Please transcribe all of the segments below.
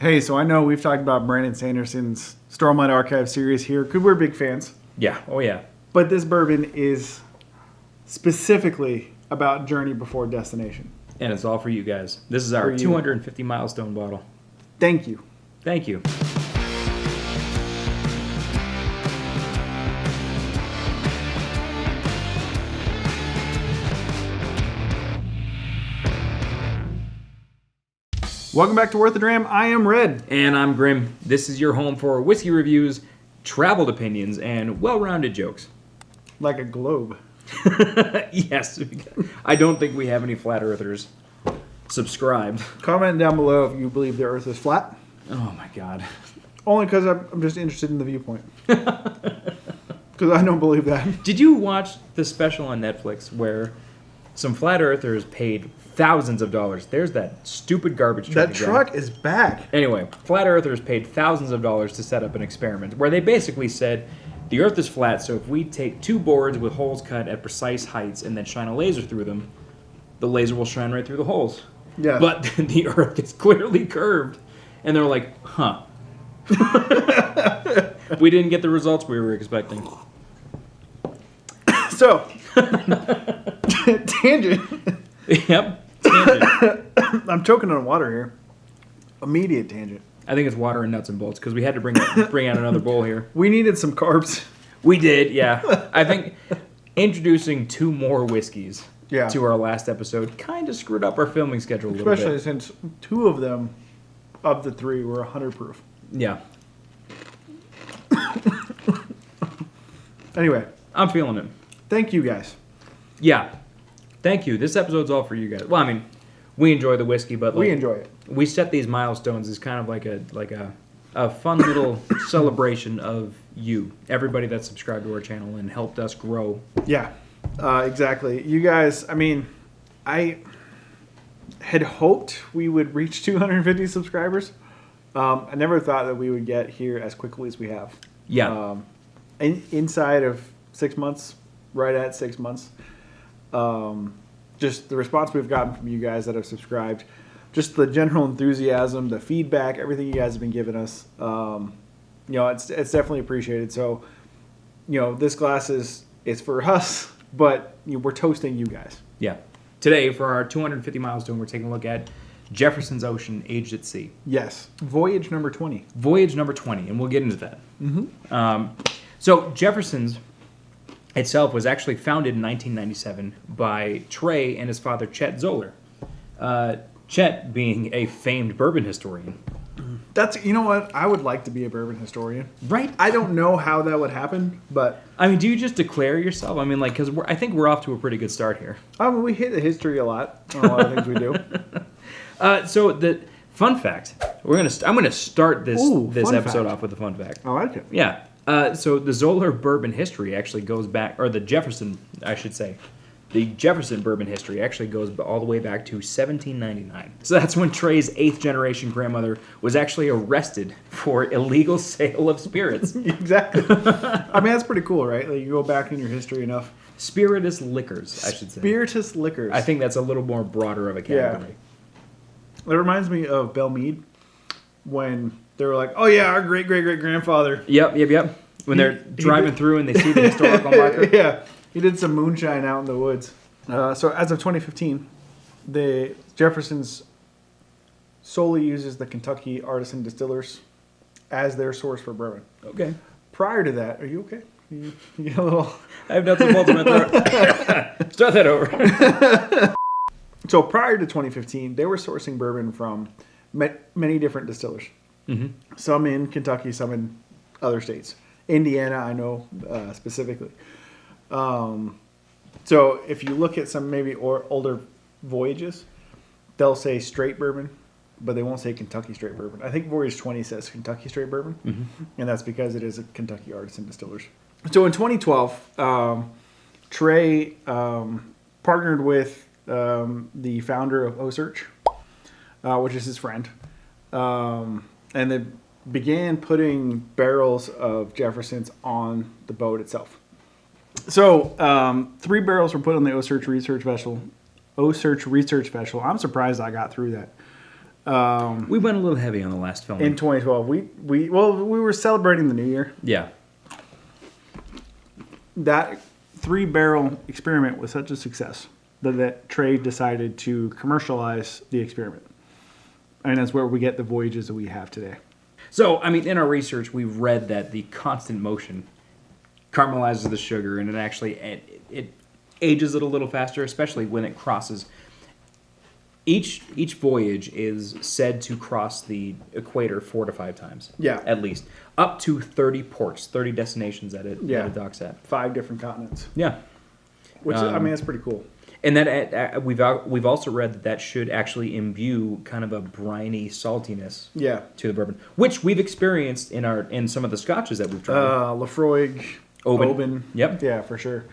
Hey, so I know we've talked about Brandon Sanderson's Stormlight Archive series here, because we're big fans. Yeah. Oh, yeah. But this bourbon is specifically about journey before destination. And it's all for you guys. This is our 250 Milestone bottle. Thank you. Thank you. Welcome back to Worth the Dram. I am Red. And I'm Grim. This is your home for whiskey reviews, traveled opinions, and well-rounded jokes. Like a globe. Yes. I don't think we have any flat earthers subscribed. Comment down below if you believe the earth is flat. Oh, my God. Only because I'm just interested in the viewpoint. Because I don't believe that. Did you watch the special on Netflix where some flat earthers paid thousands of dollars? There's that stupid garbage truck. That truck is back. Anyway, flat earthers paid thousands of dollars to set up an experiment where they basically said the earth is flat, so if we take two boards with holes cut at precise heights and then shine a laser through them, the laser will shine right through the holes. Yeah. But the earth is clearly curved. And they're like, huh. We didn't get the results we were expecting. So, tangent. Yep. Tangent. I'm choking on water here. Immediate tangent. I think it's water and nuts and bolts because we had to bring out another bowl here. We needed some carbs. We did, yeah. I think introducing two more whiskeys Yeah. to our last episode kind of screwed up our filming schedule a little Especially bit. since two of them, of the three, were 100 proof. Yeah. Anyway, I'm feeling it. thank you guys. Yeah. Thank you. This episode's all for you guys. Well, I mean, we enjoy the whiskey, but We enjoy it. we set these milestones as kind of like a fun little celebration of you, everybody that subscribed to our channel and helped us grow. Yeah, exactly. You guys, I mean, I had hoped we would reach 250 subscribers. I never thought that we would get here as quickly as we have. Yeah. Inside of 6 months, right at 6 months. Just the response we've gotten from you guys that have subscribed, just the general enthusiasm, the feedback, everything you guys have been giving us. It's definitely appreciated. So, this glass is for us, but we're toasting you guys. Yeah. Today, for our 250 milestone, we're taking a look at Jefferson's Ocean Aged at Sea. Yes. Voyage number 20. Voyage number 20, and we'll get into that. Mm-hmm. So Jefferson's itself was actually founded in 1997 by Trey and his father, Chet Zoeller. Chet being a famed bourbon historian. You know what? I would like to be a bourbon historian. Right? I don't know how that would happen, but... I mean, do you just declare yourself? I mean, because I think we're off to a pretty good start here. We hit the history a lot on a lot of things we do. So the fun fact, I'm gonna start this episode off with a fun fact. I like it. Yeah. So the Zoeller bourbon history actually goes back, or the Jefferson, I should say, the Jefferson bourbon history actually goes all the way back to 1799. So that's when Trey's 8th generation grandmother was actually arrested for illegal sale of spirits. Exactly. I mean, that's pretty cool, right? Like, you go back in your history enough. Spiritous liquors, I should say. Spiritus liquors. I think that's a little more broader of a category. Yeah. It reminds me of Belle Meade when they were like, oh yeah, our great-great-great-grandfather. Yep. When they're driving through and they see the historical marker. Yeah. He did some moonshine out in the woods. So as of 2015, the Jefferson's solely uses the Kentucky Artisan Distillers as their source for bourbon. Okay. Prior to that, are you okay? You get a little... I have nuts and bolts in my throat. Start that over. So prior to 2015, they were sourcing bourbon from many different distillers. Mm-hmm. Some in Kentucky, some in other states. Indiana, I know specifically. So if you look at some maybe older voyages, they'll say straight bourbon, but they won't say Kentucky straight bourbon. I think Voyage 20 says Kentucky straight bourbon, and that's because it is a Kentucky Artisan Distillers. So in 2012, Trey partnered with the founder of OCEARCH, which is his friend, and they began putting barrels of Jefferson's on the boat itself. So 3 barrels were put on the OCEARCH research vessel. I'm surprised I got through that. We went a little heavy on the last film. In 2012, we were celebrating the new year. Yeah. That 3-barrel experiment was such a success that Trey decided to commercialize the experiment. And that's where we get the voyages that we have today. So, I mean, in our research, we've read that the constant motion caramelizes the sugar, and it ages it a little faster, especially when it crosses. Each voyage is said to cross the equator 4 to 5 times. Yeah. At least. Up to 30 ports, 30 destinations that it docks at. 5 different continents. Yeah. Which, I mean, that's pretty cool. And that we've also read that should actually imbue kind of a briny saltiness to the bourbon, which we've experienced in some of the scotches that we've tried. Lafroig, Oban. Yep. Yeah, for sure.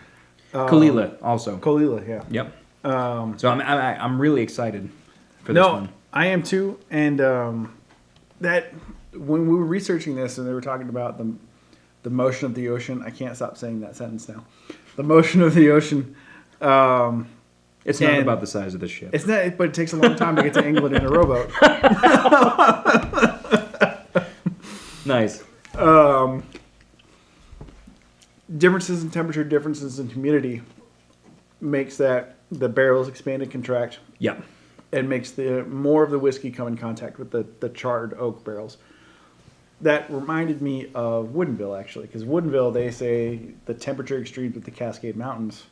Kalila also. Kalila, yeah. Yep. So I'm really excited for this one. I am too. And that when we were researching this and they were talking about the motion of the ocean, I can't stop saying that sentence now. The motion of the ocean. It's not about the size of the ship. It's not, but it takes a long time to get to England in a rowboat. Nice. Differences in temperature, differences in humidity makes that the barrels expand and contract. Yeah. And makes more of the whiskey come in contact with the charred oak barrels. That reminded me of Woodinville, actually, because Woodinville, they say the temperature extremes with the Cascade Mountains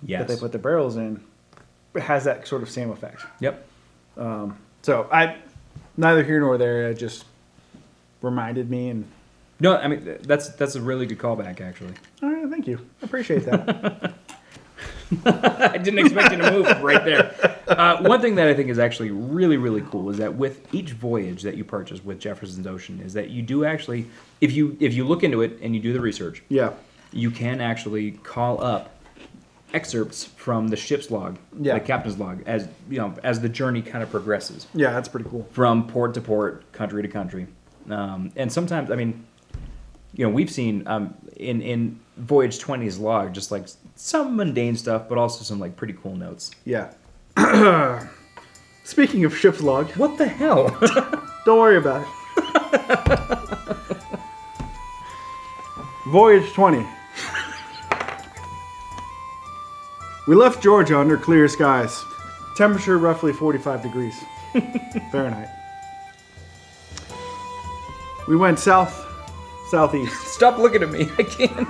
that they put the barrels in has that sort of same effect. Yep. So neither here nor there. It just reminded me. And no, I mean that's a really good callback, actually. All right, thank you. I appreciate that. I didn't expect you to move right there. One thing that I think is actually really, really cool is that with each voyage that you purchase with Jefferson's Ocean is that you do actually, if you look into it and you do the research, you can actually call up excerpts from the ship's log, the captain's log, as as the journey kind of progresses. Yeah, that's pretty cool. From port to port, country to country, and sometimes, I mean, we've seen in Voyage 20's log just like some mundane stuff, but also some like pretty cool notes. Yeah. Speaking of ship's log, what the hell? Don't worry about it. Voyage 20. We left Georgia under clear skies. Temperature roughly 45 degrees Fahrenheit. We went southeast. Stop looking at me. I can't.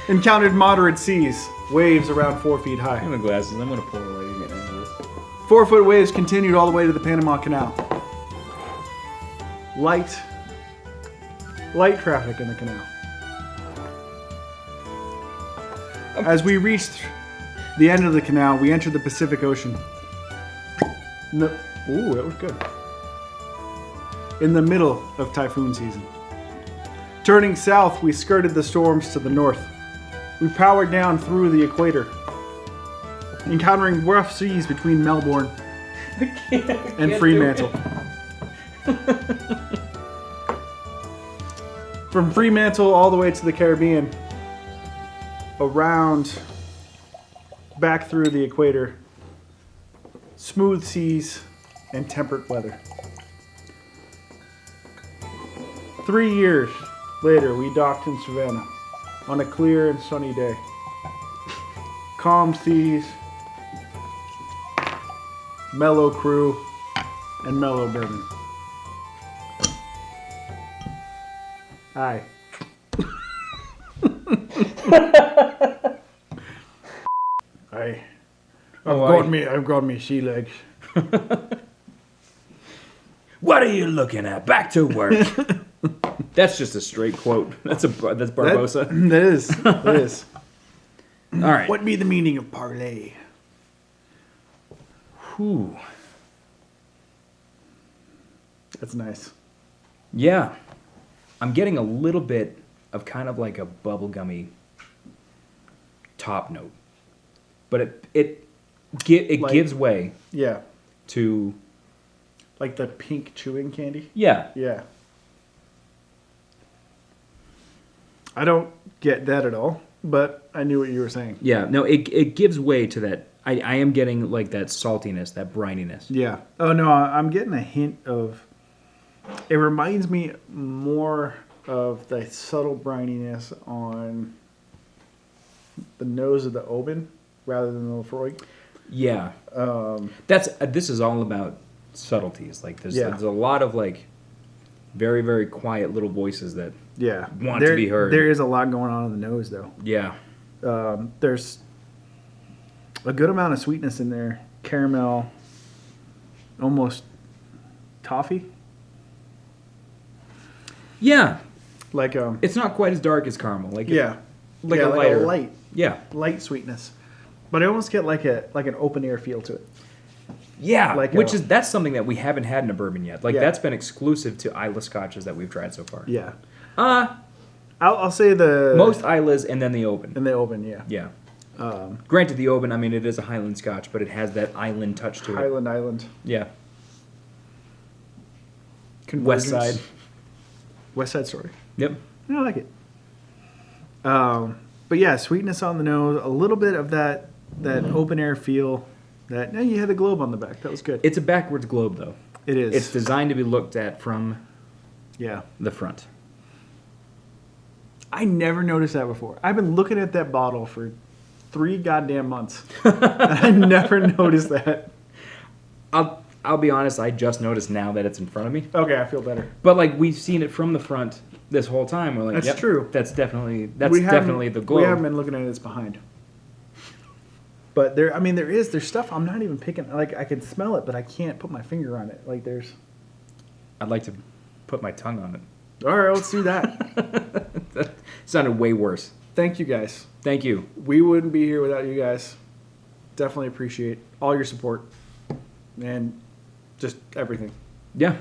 Encountered moderate seas, waves around 4 feet high. I have my glasses. I'm going to pull away and get into this. 4-foot waves continued all the way to the Panama Canal. Light traffic in the canal. As we reached the end of the canal, we entered the Pacific Ocean. Ooh, that was good. In the middle of typhoon season. Turning south, we skirted the storms to the north. We powered down through the equator, encountering rough seas between Melbourne and Fremantle. From Fremantle all the way to the Caribbean, around, back through the equator, smooth seas and temperate weather. 3 years later, we docked in Savannah on a clear and sunny day. Calm seas, mellow crew, and mellow bourbon. Aye. I've got me sea legs. What are you looking at? Back to work. That's just a straight quote. That's Barbosa. That is. It is. All right. What be the meaning of parlay? Whew. That's nice. Yeah. I'm getting a little bit of kind of like a bubblegummy top note. But it gives way. Yeah. To like the pink chewing candy? Yeah. Yeah. I don't get that at all, but I knew what you were saying. Yeah, no, it gives way to that. I am getting like that saltiness, that brininess. Yeah. Oh no, I'm getting a hint of. It reminds me more of the subtle brininess on the nose of the Oban rather than the Lefroy. Yeah. This is all about subtleties. Like there's a lot of like very, very quiet little voices that want to be heard. There is a lot going on in the nose though. Yeah. There's a good amount of sweetness in there. Caramel, almost toffee. Yeah. Like it's not quite as dark as caramel. Like a lighter. light. Yeah. Light sweetness. But I almost get like an open air feel to it. Yeah, that's something that we haven't had in a bourbon yet. Like that's been exclusive to Isla scotches that we've tried so far. Yeah. I'll say the most Islas and then the Oban. And the Oban, yeah. Yeah. Granted, the Oban, I mean, it is a Highland Scotch, but it has that island touch to it. Island. Yeah. Convergence. West Side Story. Yep. I like it. But yeah, sweetness on the nose, a little bit of that open air feel. You had the globe on the back. That was good. It's a backwards globe, though. It is. It's designed to be looked at from the front. I never noticed that before. I've been looking at that bottle for 3 goddamn months. And I never noticed that. I'll be honest, I just noticed now that it's in front of me. Okay, I feel better. But like we've seen it from the front this whole time. We're like, that's true. That's definitely the globe. We haven't been looking at it as behind. But there's stuff I'm not even picking. Like I can smell it, but I can't put my finger on it. Like there's. I'd like to put my tongue on it. All right, let's do that. That sounded way worse. Thank you guys. Thank you. We wouldn't be here without you guys. Definitely appreciate all your support and just everything. Yeah.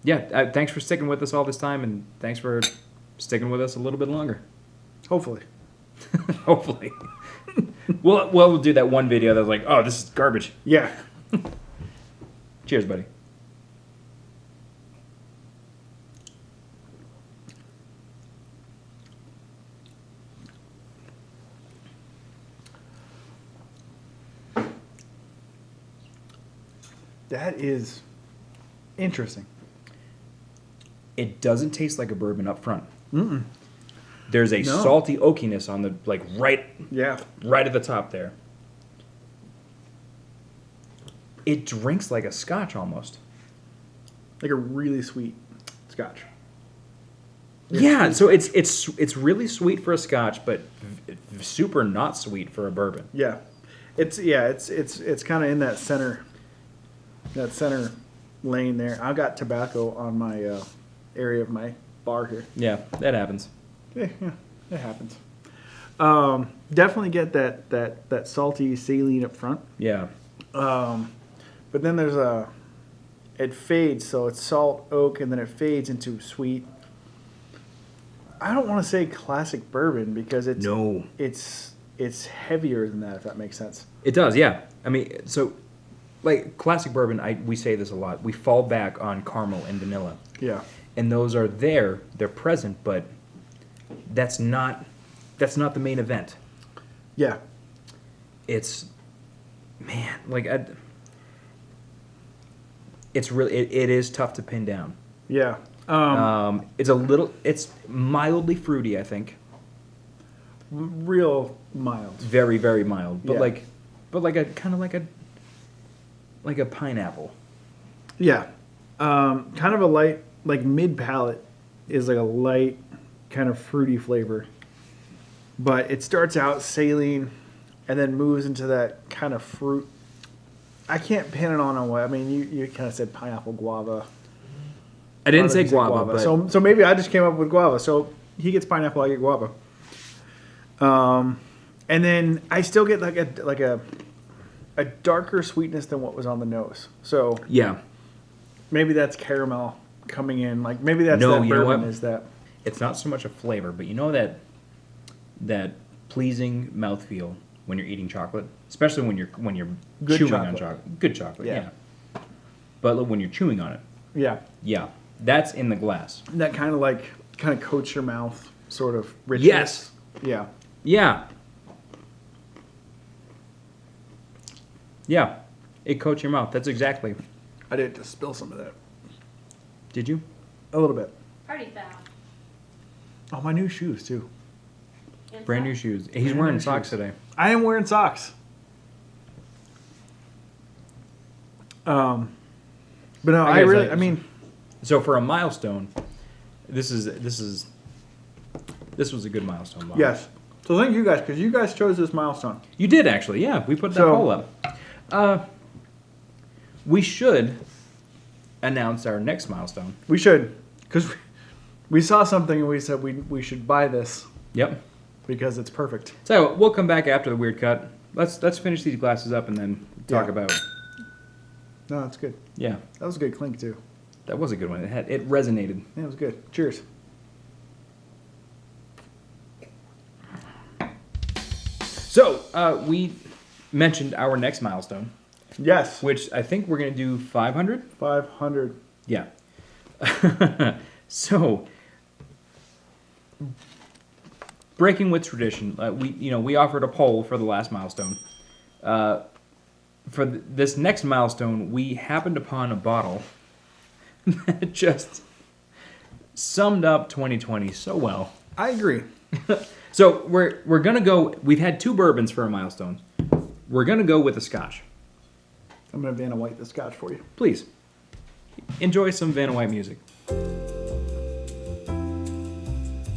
Yeah. Thanks for sticking with us all this time, and thanks for sticking with us a little bit longer. Hopefully. Hopefully. We'll do that one video that's like, oh, this is garbage. Yeah. Cheers, buddy. That is interesting. It doesn't taste like a bourbon up front. Mm-mm. There's a salty oakiness on the right at the top there. It drinks like a scotch almost. Like a really sweet scotch. Yeah, so it's really sweet for a scotch, but super not sweet for a bourbon. Yeah. It's kind of in that center lane there. I got tobacco on my area of my bar here. Yeah, that happens. Yeah, it happens. Definitely get that salty saline up front. Yeah. But then it fades, so it's salt, oak, and then it fades into sweet. I don't want to say classic bourbon because it's heavier than that, if that makes sense. It does, yeah. I mean, so like classic bourbon, we say this a lot. We fall back on caramel and vanilla. Yeah. And those are there, they're present, but that's not the main event. Yeah. It's it's really it is tough to pin down. Yeah. It's mildly fruity, I think. Real mild. Very, very mild. But Yeah. like a kind of like a pineapple. Yeah. Kind of a light, like mid palate is like a light kind of fruity flavor. But it starts out saline and then moves into that kind of fruit. I can't pin it on what. I mean, you kind of said pineapple guava. I didn't say guava, but so maybe I just came up with guava. So he gets pineapple, I get guava. And then I still get like a darker sweetness than what was on the nose. So yeah, maybe that's caramel coming in. Like maybe that's no, that you know bourbon what? is that. It's not so much a flavor, but you know that pleasing mouthfeel when you're eating chocolate, especially when you're Good chewing chocolate. on chocolate. Good chocolate, Yeah. yeah. But when you're chewing on it, Yeah. yeah, that's in the glass. That kind of coats your mouth sort of richness. Yes. Yeah. Yeah. Yeah, it coats your mouth. That's exactly. I did just spill some of that. Did you? A little bit. Party foul. Oh, my new shoes too. Brand new shoes. He's Brand wearing new socks shoes. today. I am wearing socks. But no, I gotta really, tell I you, mean, So for a milestone, this was a good milestone. Bob. yes. So thank you guys, because you guys chose this milestone. You did actually. Yeah, we put that So- poll up. We should announce our next milestone. We should, because we saw something and we said we should buy this Yep. because it's perfect. So we'll come back after the weird cut. Let's finish these glasses up and then talk Yeah. about. No, that's good. Yeah, That was a good clink too. that was a good one. It resonated. Yeah, it was good. Cheers. So we mentioned our next milestone, Yes. which I think we're gonna do 500. 500. Yeah. So, breaking with tradition, we offered a poll for the last milestone. This next milestone, we happened upon a bottle that just summed up 2020 so well. I agree. So we're gonna go. We've had 2 bourbons for a milestone. We're gonna go with a Scotch. I'm going to Vanna White the Scotch for you. Please enjoy some Vanna White music.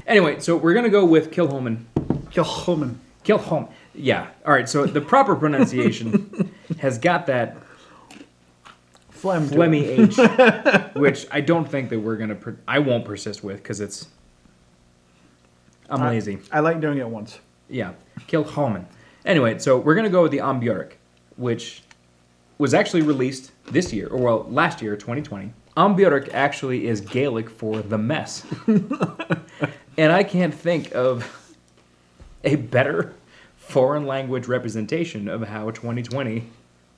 Anyway, so we're gonna go with Kilchoman. Kilchoman. Kilchoman. Yeah. All right. So the proper pronunciation has got that Phlegm. to phlegmy it. H, which I don't think that we're gonna. I won't persist with because it's. I'm lazy. I like doing it once. Yeah. Kilchoman. Anyway, so we're gonna go with the Ambioric, which was actually released this year, or well, last year, 2020. Ambioric actually is Gaelic for the mess. And I can't think of a better foreign language representation of how 2020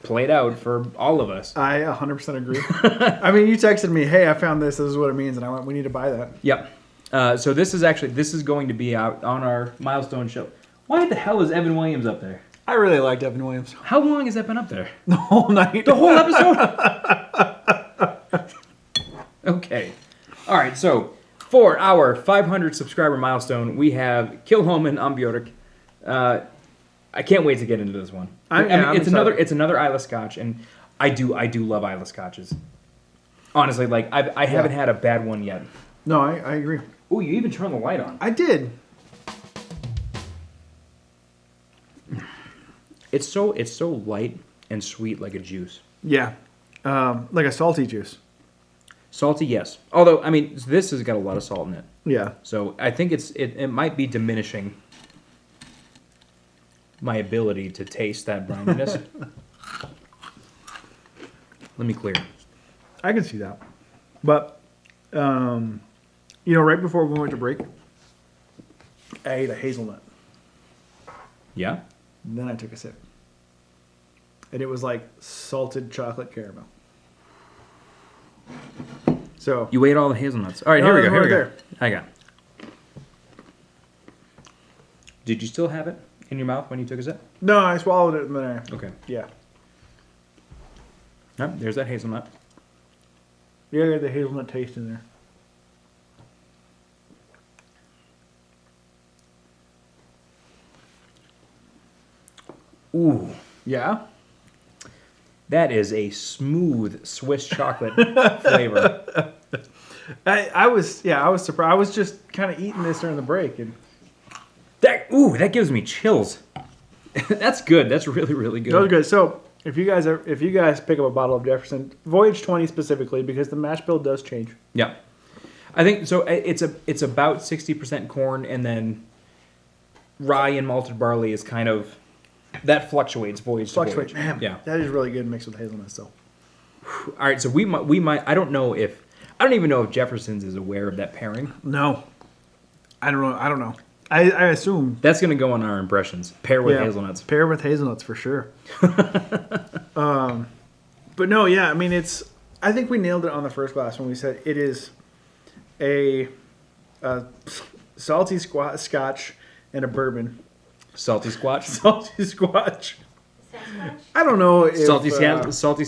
played out for all of us. I 100% agree. I mean, you texted me, hey, I found this. This is what it means. And I went, we need to buy that. Yep. So this is going to be out on our milestone show. Why the hell is Evan Williams up there? I really liked Evan Williams. How long has that been up there? The whole night. The whole episode? Okay. All right, so for our 500 subscriber milestone, we have Kilchoman Ambioric. I can't wait to get into this one. I'm it's excited. another Isla Scotch, and I do love Isla Scotches. Honestly, like I haven't had a bad one yet. No, I agree. Oh, you even turned the light on. I did. It's so light and sweet, like a juice. Yeah. Like a salty juice. Salty, yes. Although, I mean, this has got a lot of salt in it. Yeah. So I think it might be diminishing my ability to taste that brininess. Let me clear. I can see that. But, right before we went to break, I ate a hazelnut. Yeah? And then I took a sip. And it was like salted chocolate caramel. So You ate all the hazelnuts. All right, No, here we they're go. Here we right go. I got. Did you still have it in your mouth when you took a sip? no, I swallowed it and then I Okay. yeah. Yep, there's that hazelnut. Yeah, I got the hazelnut taste in there. Ooh, Yeah. that is a smooth Swiss chocolate flavor. I was surprised. I was just kind of eating this during the break and That gives me chills. That's good. That's really, really good. that was good. So if you guys pick up a bottle of Jefferson Voyage 20 specifically, because the mash bill does change. Yeah, I think so. It's about 60% corn, and then rye and malted barley is kind of that fluctuates voyage to Fluctuate, voyage. man. Yeah. That is really good mixed with hazelnuts though. All right, so we might. I don't even know if Jefferson's is aware of that pairing. No, I don't know. I assume That's gonna go on our impressions. Pair with yeah, hazelnuts. Pair with hazelnuts for sure. But no, yeah. I mean, I think we nailed it on the first glass when we said it is a salty Scotch and a bourbon. Salty squatch. Salty Scotch. Sour. I don't know if Salty Sasquatch. Salty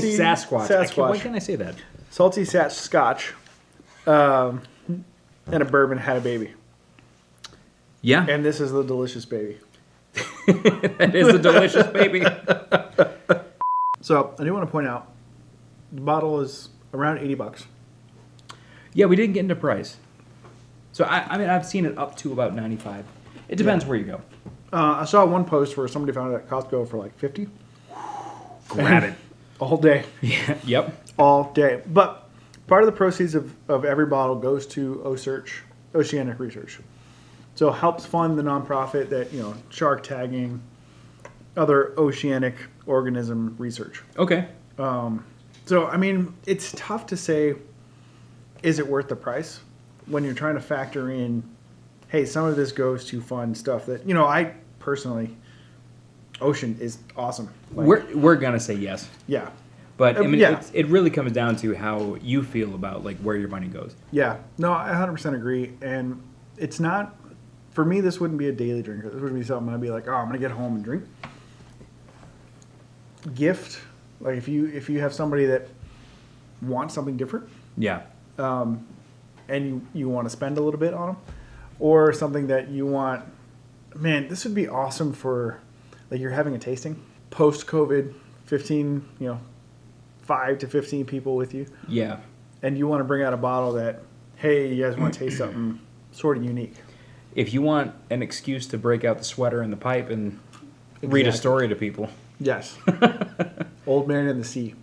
Sasquatch. Why can't I say that? Salty Scotch and a bourbon had a baby. Yeah. And this is the delicious baby. That is a delicious baby. So I do want to point out, the bottle is around $80. Yeah, we didn't get into price. So I mean, I've seen it up to about 95. It depends where you go. I saw one post where somebody found it at Costco for like 50. Grab it. All day. Yeah. Yep. All day. But part of the proceeds of every bottle goes to OCEARCH, Oceanic Research. So it helps fund the nonprofit that, shark tagging, other oceanic organism research. Okay. So, I mean, it's tough to say, is it worth the price when you're trying to factor in, hey, some of this goes to fund stuff that, I personally, ocean is awesome. Like, We're going to say yes. Yeah. But, I mean, yeah. it really comes down to how you feel about, like, where your money goes. Yeah. No, I 100% agree. And it's not, for me, this wouldn't be a daily drinker. This wouldn't be something I'd be like, oh, I'm going to get home and drink. Gift, like if you have somebody that wants something different, Yeah. and you want to spend a little bit on them, or something that you want, man, this would be awesome for, like, you're having a tasting post-COVID, 15, 5 to 15 people with you, Yeah. and you want to bring out a bottle that, hey, you guys want to taste something sort of unique. If you want an excuse to break out the sweater and the pipe and read a story to people. Yes. Old Man in the Sea.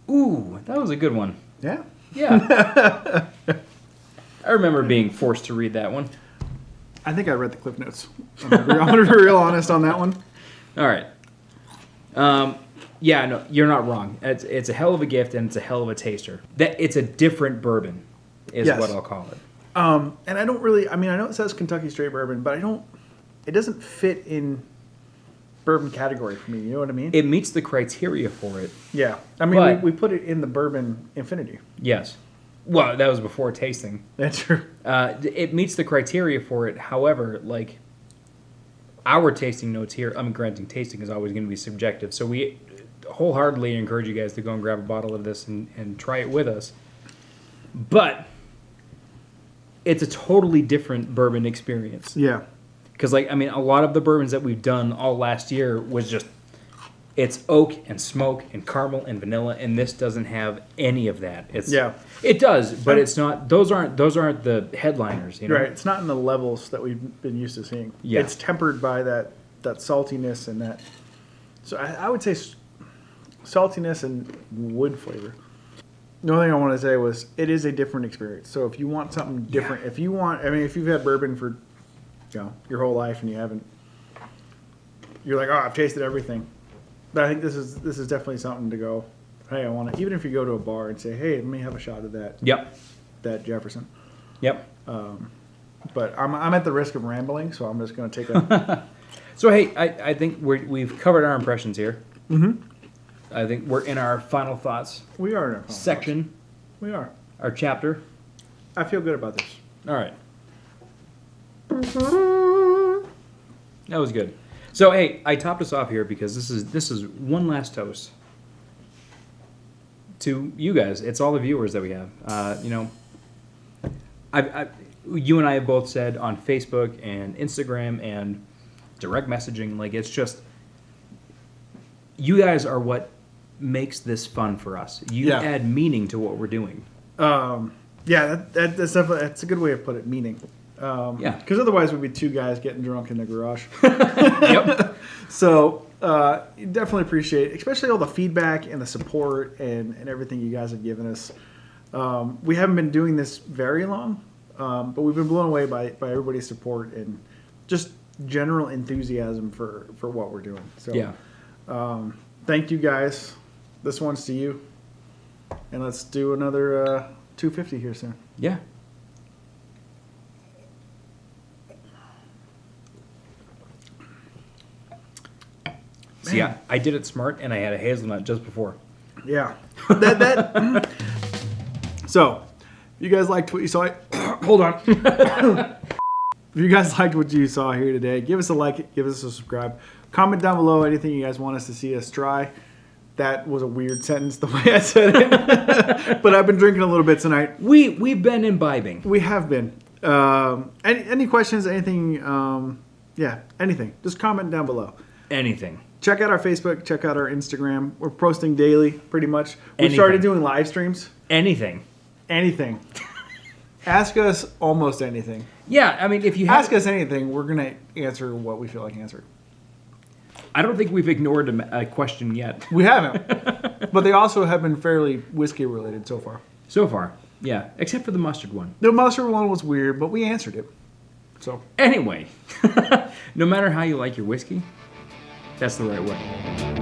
Ooh, that was a good one. Yeah. Yeah. I remember being forced to read that one. I think I read the Cliff Notes. I'm going to be real honest on that one. All right. Yeah, no, you're not wrong. It's a hell of a gift, and it's a hell of a taster. It's a different bourbon, is Yes. what I'll call it. And I don't really, I mean, I know it says Kentucky Straight Bourbon, but it doesn't fit in bourbon category for me. You know what I mean? It meets the criteria for it. Yeah. I mean, But- we put it in the bourbon infinity. Yes. Well, that was before tasting. That's true. It meets the criteria for it. However, like, our tasting notes here, I mean, granted, tasting is always going to be subjective. So we wholeheartedly encourage you guys to go and grab a bottle of this and try it with us. But it's a totally different bourbon experience. Yeah. Because, like, I mean, a lot of the bourbons that we've done all last year was just, it's oak and smoke and caramel and vanilla, and this doesn't have any of that. It does, but it's not. Those aren't the headliners, Right. It's not in the levels that we've been used to seeing. Yeah. It's tempered by that saltiness and that. So I would say saltiness and wood flavor. The only thing I want to say was it is a different experience. So if you want something different, if you've had bourbon for your whole life and you're like, oh, I've tasted everything. But I think this is definitely something to go, hey, I want to, even if you go to a bar and say, hey, let me have a shot of that. Yep. That Jefferson. Yep. But I'm at the risk of rambling, so I'm just going to take a. So, hey, I think we've covered our impressions here. Mm-hmm. I think we're in our final thoughts We are in our final section, thoughts. We are. our chapter. I feel good about this. All right. That was good. So, hey, I topped us off here because this is one last toast to you guys. It's all the viewers that we have. You and I have both said on Facebook and Instagram and direct messaging, like, it's just, you guys are what makes this fun for us. You add meaning to what we're doing. Yeah, that's definitely, that's a good way of putting it, meaning. Yeah. Because otherwise we'd be two guys getting drunk in the garage. Yep. So definitely appreciate, especially all the feedback and the support and everything you guys have given us. We haven't been doing this very long, but we've been blown away by everybody's support and just general enthusiasm for what we're doing. So Yeah. Thank you guys. This one's to you. And let's do another 250 here soon. Yeah. See, I did it smart, and I had a hazelnut just before. Yeah. So, you guys liked what you saw. Hold on. If you guys liked what you saw here today, give us a like, give us a subscribe. Comment down below anything you guys want us to see us try. That was a weird sentence the way I said it. But I've been drinking a little bit tonight. We've been imbibing. We have been. Any questions, anything, anything. Just comment down below. Anything. Check out our Facebook, check out our Instagram. We're posting daily, pretty much. We Anything. started doing live streams. Anything. Anything. Ask us almost anything. Yeah, I mean, if you Ask us anything, we're going to answer what we feel like answering. I don't think we've ignored a question yet. We haven't. But they also have been fairly whiskey related so far. So far, yeah. Except for the mustard one. The mustard one was weird, but we answered it. So Anyway, no matter how you like your whiskey, that's the right way.